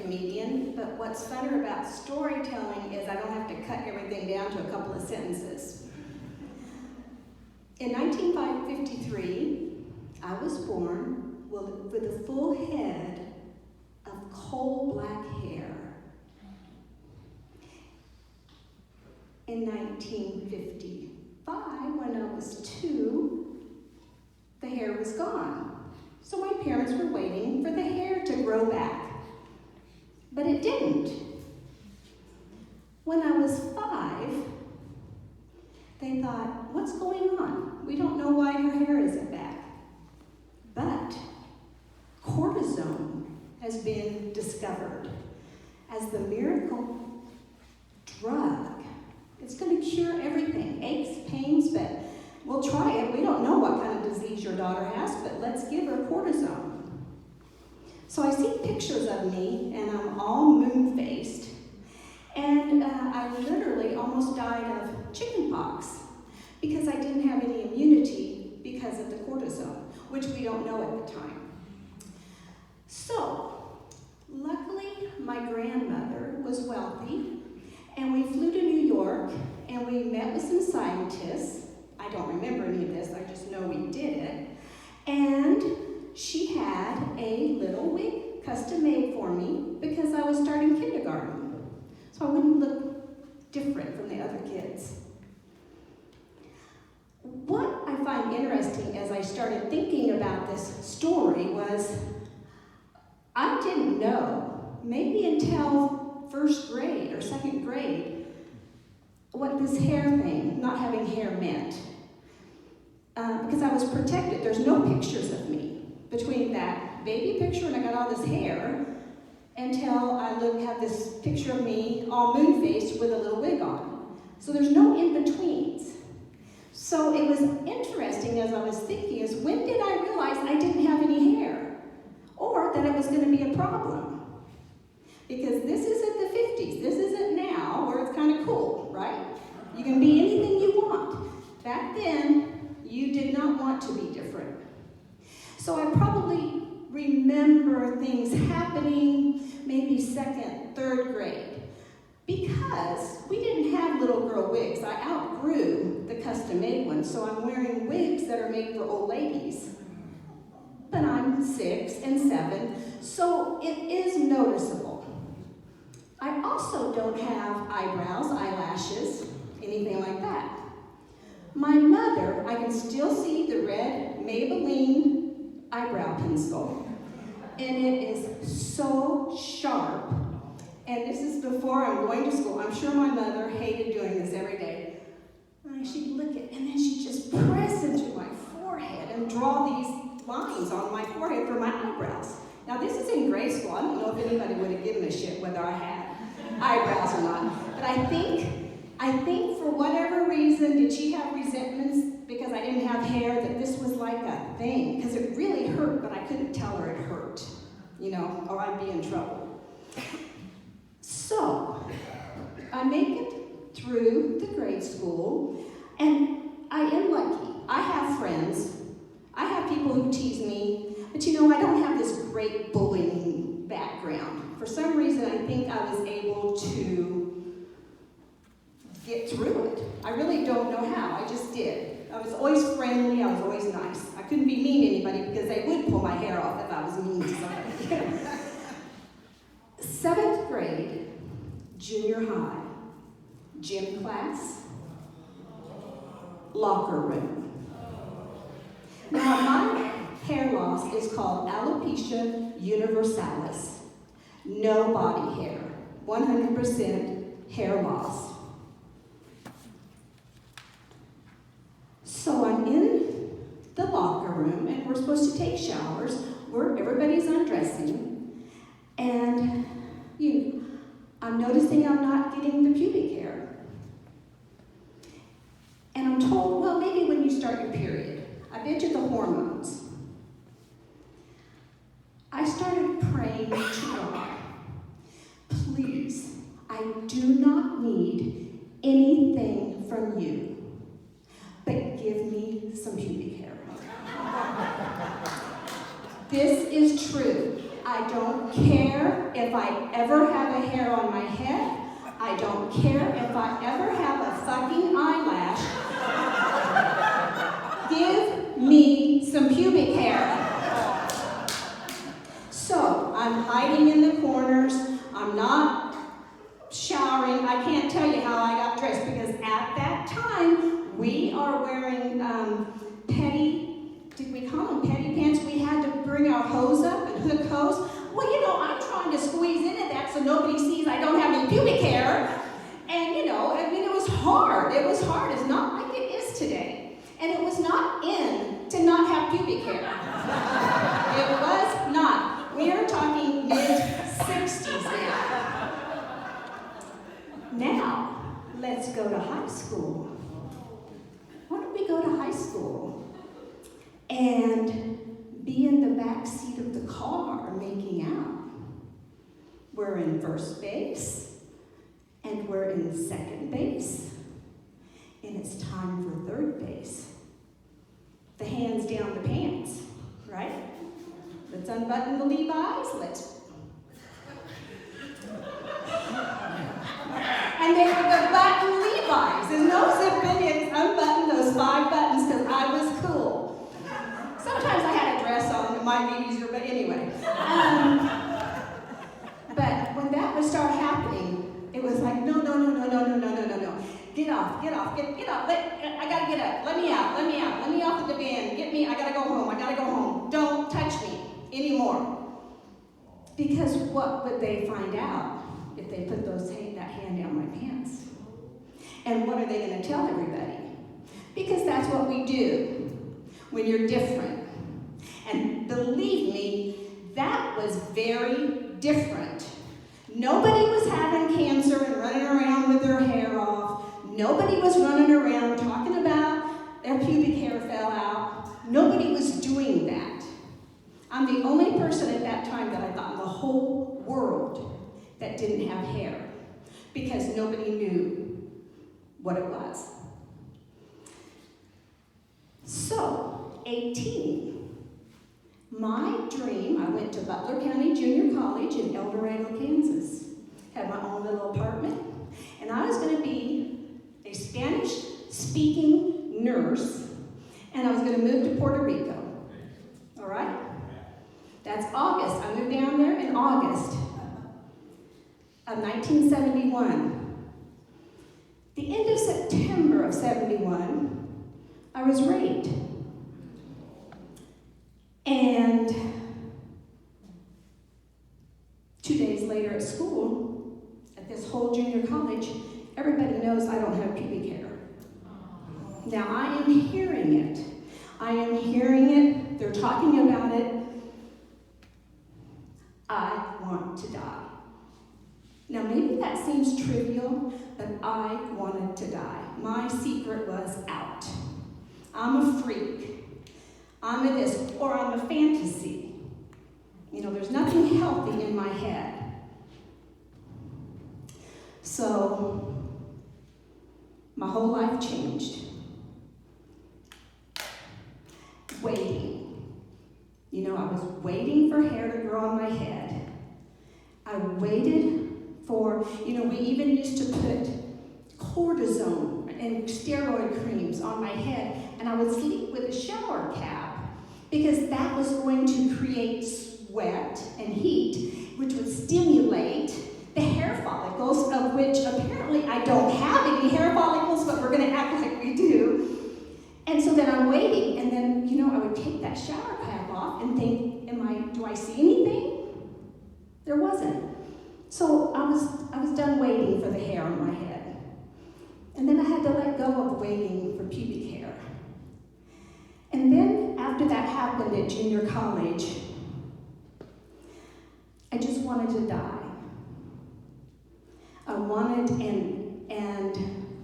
comedian, but what's funner about storytelling is I don't have to cut everything down to a couple of sentences. In 1953, I was born with a full head of coal black hair. In 1955, when I was 2, the hair was gone. So my parents were waiting for the hair to grow back. But it didn't. When I was 5, they thought, what's going on? We don't know why her hair isn't back. But cortisone has been discovered as the miracle drug. It's going to cure everything, aches, pains, but we'll try it. We don't know what kind of disease your daughter has, but let's give her cortisone. So I see pictures of me, and I'm all moon-faced, and I literally almost died of chickenpox because I didn't have any immunity because of the cortisone, which we don't know at the time. So, luckily, my grandmother was wealthy, and we flew to New York, and we met with some scientists. I don't remember any of this, I just know we did it. And she had a little wig custom made for me because I was starting kindergarten. So I wouldn't look different from the other kids. What I find interesting as I started thinking about this story was I didn't know, maybe until first grade or second grade, what this hair thing, not having hair, meant. Because I was protected. There's no pictures of me between that baby picture and I got all this hair until I have this picture of me all moon-faced with a little wig on. So there's no in-betweens. So it was interesting as I was thinking is when did I realize I didn't have any hair? Or that it was going to be a problem? Because this isn't the 50s. This isn't now where it's kind of cool, right? You can be anything you want. Back then, you did not want to be different. So I probably remember things happening maybe second, third grade. Because we didn't have little girl wigs. I outgrew the custom-made ones, so I'm wearing wigs that are made for old ladies. But I'm 6 and 7, so it is noticeable. I also don't have eyebrows, eyelashes, anything like that. My mother, I can still see the red Maybelline eyebrow pencil, and it is so sharp. And this is before I'm going to school. I'm sure my mother hated doing this every day. She'd look at it, and then she'd just press into my forehead and draw these lines on my forehead for my eyebrows. Now, this is in grade school. I don't know if anybody would have given a shit whether I had eyebrows or not. But I think for whatever reason, did she have resentments because I didn't have hair, that this was like a thing? Because it really hurt, but I couldn't tell her it hurt, or I'd be in trouble. So, I make it through the grade school, and I am lucky. I have friends. I have people who tease me, but I don't have this great bullying background. For some reason, I think I was able to get through it. I really don't know how, I just did. I was always friendly, I was always nice. I couldn't be mean to anybody because they would pull my hair off if I was mean to somebody. 7th grade, junior high, gym class, locker room. Now, my hair loss is called alopecia universalis. No body hair, 100% hair loss. So I'm in the locker room, and we're supposed to take showers where everybody's undressing, and I'm noticing I'm not getting the pubic hair. And I'm told, well, maybe when you start your period. I bet you the hormones. I started praying to God, please, I do not need anything from you, but give me some pubic hair. This is true. I don't care if I ever have a hair on my head. I don't care if I ever have a fucking eyelash. Give me some pubic hair. So, I'm hiding in the corners. I'm not showering. I can't tell you how I got dressed because at that time, we are wearing did we call them petty pants? We had to bring our hose up and hook hose. Well, I'm trying to squeeze into that so nobody sees I don't have any pubic hair. And, it was hard. It was hard. It's not like it is today. And it was not in to not have pubic hair. It was not. We are talking mid-60s now. Now, let's go to high school. Why don't we go to high school and be in the back seat of the car making out? We're in first base, and we're in second base, and it's time for third base. The hands down the pants, right? Let's unbutton the Levi's, and they were the button Levi's. There's no zipping, it's unbutton those 5 buttons because I was cool. Sometimes I had a dress on, it might be easier, but anyway. But when that would start happening, it was like, no. Get off. I gotta get up. Let me out. Let me off the divan. Get me, I gotta go home. Don't touch me anymore. Because what would they find out if they put that hand down my pants? And what are they gonna tell everybody? Because that's what we do when you're different. And believe me, that was very different. Nobody was having cancer and running around with their hair off. Nobody was running around talking about their pubic hair fell out. Nobody was doing that. I'm the only person at that time that I thought in the whole world that didn't have hair because nobody knew what it was. So, 18. My dream, I went to Butler County Junior College in El Dorado, Kansas. Had my own little apartment. And I was going to be a Spanish-speaking nurse, and I was going to move to Puerto Rico. All right? That's August. I moved down there in August of 1971. The end of September of 71, I was raped. And 2 days later at school, at this whole junior college, everybody knows I don't have pubic hair. Now I am hearing it. They're talking about it. I want to die. Now maybe that seems trivial, but I wanted to die. My secret was out. I'm a freak. I'm a this, or I'm a fantasy. There's nothing healthy in my head. So, my whole life changed. Waiting. I was waiting for hair to grow on my head. I waited for, we even used to put cortisone and steroid creams on my head, and I would sleep with a shower cap because that was going to create sweat and heat, which would stimulate the hair follicles, of which apparently I don't have any hair follicles, but we're going to act like we do. And so then I'm waiting, and then, I would take that shower cap off and think, do I see anything? There wasn't. So I was done waiting for the hair on my head. And then I had to let go of waiting for pubic hair. And then after that happened at junior college, I just wanted to die. I wanted, and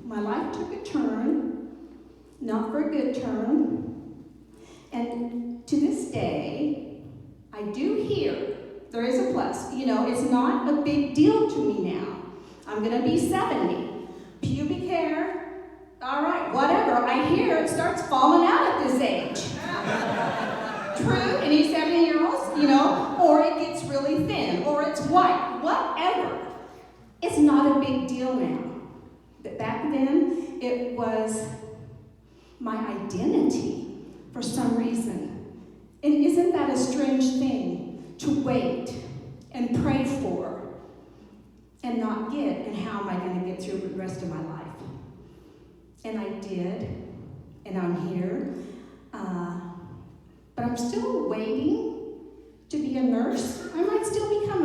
my life took a turn, not for a good turn. And to this day, I do hear there is a plus. It's not a big deal to me now. I'm going to be 70. Pubic hair, all right, whatever. I hear it starts falling out at this age. True, any 70-year-olds, or it gets really thin, or it's white, whatever. It's not a big deal now. But back then, it was my identity for some reason. And isn't that a strange thing to wait and pray for and not get? And how am I going to get through the rest of my life? And I did, and I'm here. But I'm still waiting to be a nurse. I might still become